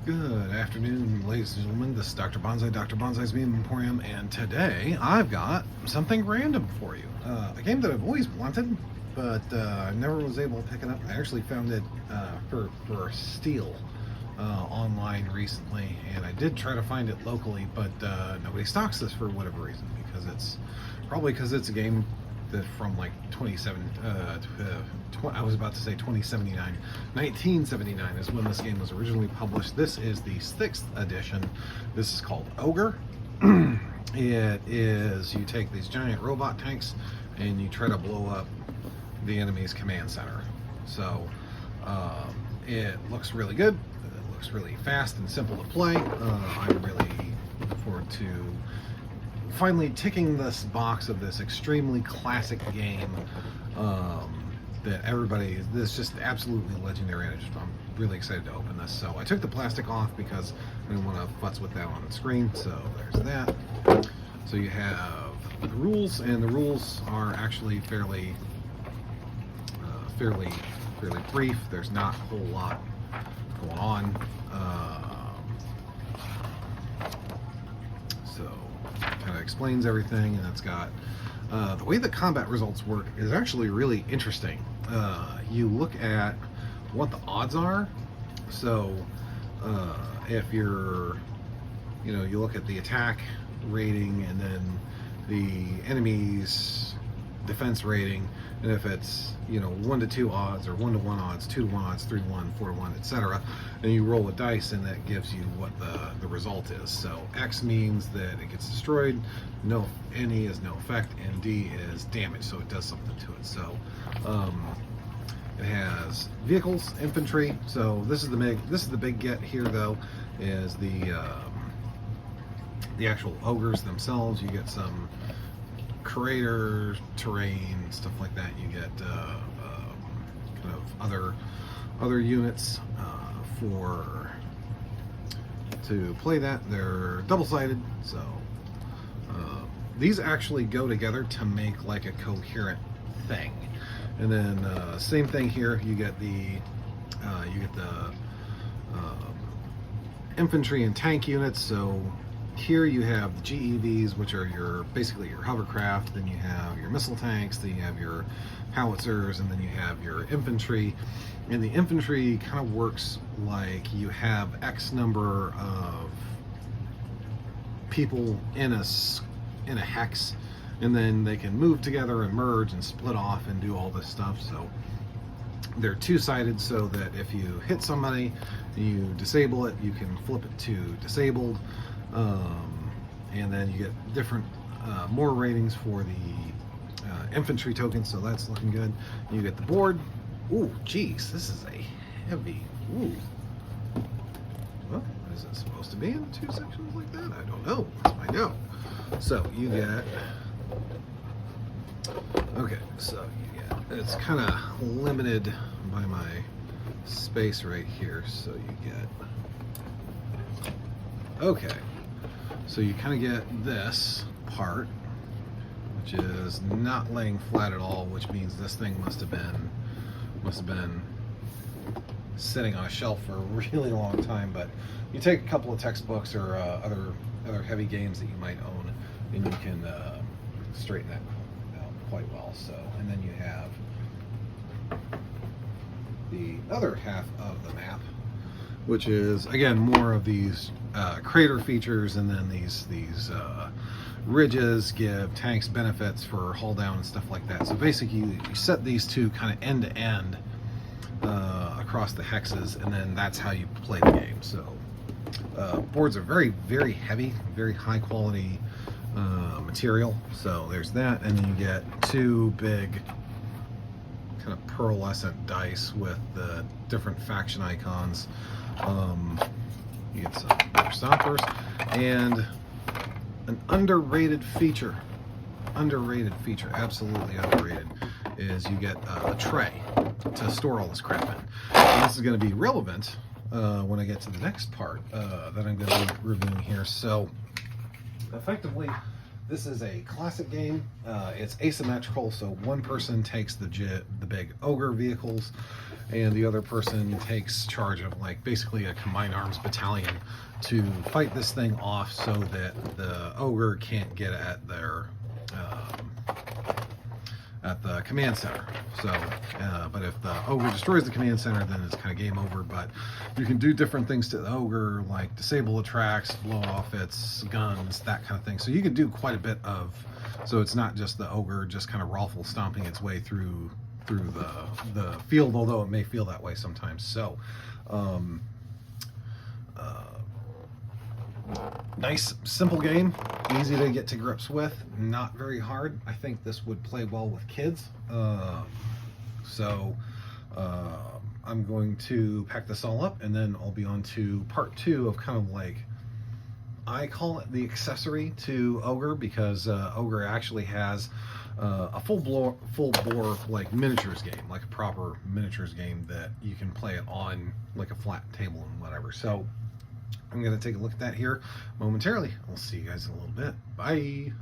Good afternoon, ladies and gentlemen. This is Dr. Bonsai, Dr. Bonsai's Meme Emporium, and today I've got something random for you. A game that I've always wanted, but I never was able to pick it up. I actually found it for steal online recently, and I did try to find it locally, but nobody stocks this for whatever reason, because it's a game that from like 2079. 1979 is when this game was originally published. This is the 6th edition. This is called Ogre. It is, you take these giant robot tanks and you try to blow up the enemy's command center. So it looks really good. It looks really fast and simple to play. I'm really looking forward to finally ticking this box of this extremely classic game that this is just absolutely legendary, and I'm really excited to open this. So I took the plastic off because I didn't want to futz with that on the screen. So there's that. So you have the rules, and the rules are actually fairly brief. There's not a whole lot going on. So kind of explains everything, and it's got the way the combat results work is actually really interesting. You look at what the odds are. So if you look at the attack rating and then the enemy's defense rating, and if it's 1 to 2 odds or 1 to 1 odds, 2 to 1 odds, 3 to 1, 4 to 1, etc., and you roll a dice, and that gives you what the result is. So X means that it gets destroyed, NE is no effect, and D is damage, so it does something to it. So it has vehicles, infantry. So this is the big get here, though, is the actual ogres themselves. You get some crater terrain, stuff like that. You get kind of other units to play that. They're double-sided, so these actually go together to make like a coherent thing. And then same thing here. You get the infantry and tank units. So here you have the GEVs, which are basically your hovercraft. Then you have your missile tanks. Then you have your howitzers, and then you have your infantry. And the infantry kind of works like you have X number of people in a hex, and then they can move together and merge and split off and do all this stuff. So they're two-sided, so that if you hit somebody, you disable it, you can flip it to disabled. And then you get different more ratings for the infantry tokens, so that's looking good. You get the board. Ooh, geez, this is a heavy. Ooh. Well, is it supposed to be in 2 sections like that? I don't know. Let's find out. So you get. Okay, so you get. It's kind of limited by my space right here, so you get. Okay. So you kind of get this part, which is not laying flat at all, which means this thing must have been sitting on a shelf for a really long time. But you take a couple of textbooks or other heavy games that you might own, and you can straighten that out quite well. So, and then you have the other half of the map, which is again more of these crater features, and then these ridges give tanks benefits for hull down and stuff like that. So basically you set these two kind of end to end across the hexes, and then that's how you play the game. So boards are very, very heavy, very high quality material. So there's that, and then you get 2 big kind of pearlescent dice with the different faction icons. You get some better stoppers, and an underrated feature, absolutely underrated, is you get a tray to store all this crap in. And this is going to be relevant when I get to the next part that I'm going to be reviewing here. So effectively, This is a classic game. It's asymmetrical, so one person takes the big ogre vehicles, and the other person takes charge of like basically a combined arms battalion to fight this thing off, so that the ogre can't get at their at the command center. So, but if the ogre destroys the command center, then it's kind of game over. But you can do different things to the ogre, like disable the tracks, blow off its guns, that kind of thing. So you can do quite a bit of. So it's not just the ogre just kind of raffle stomping its way through the field, although it may feel that way sometimes. So. Nice, simple game, easy to get to grips with, not very hard. I think this would play well with kids. I'm going to pack this all up, and then I'll be on to part 2 of kind of like, I call it the accessory to Ogre, because Ogre actually has a full bore like miniatures game, like a proper miniatures game that you can play it on like a flat table and whatever. So I'm going to take a look at that here momentarily. I'll see you guys in a little bit. Bye.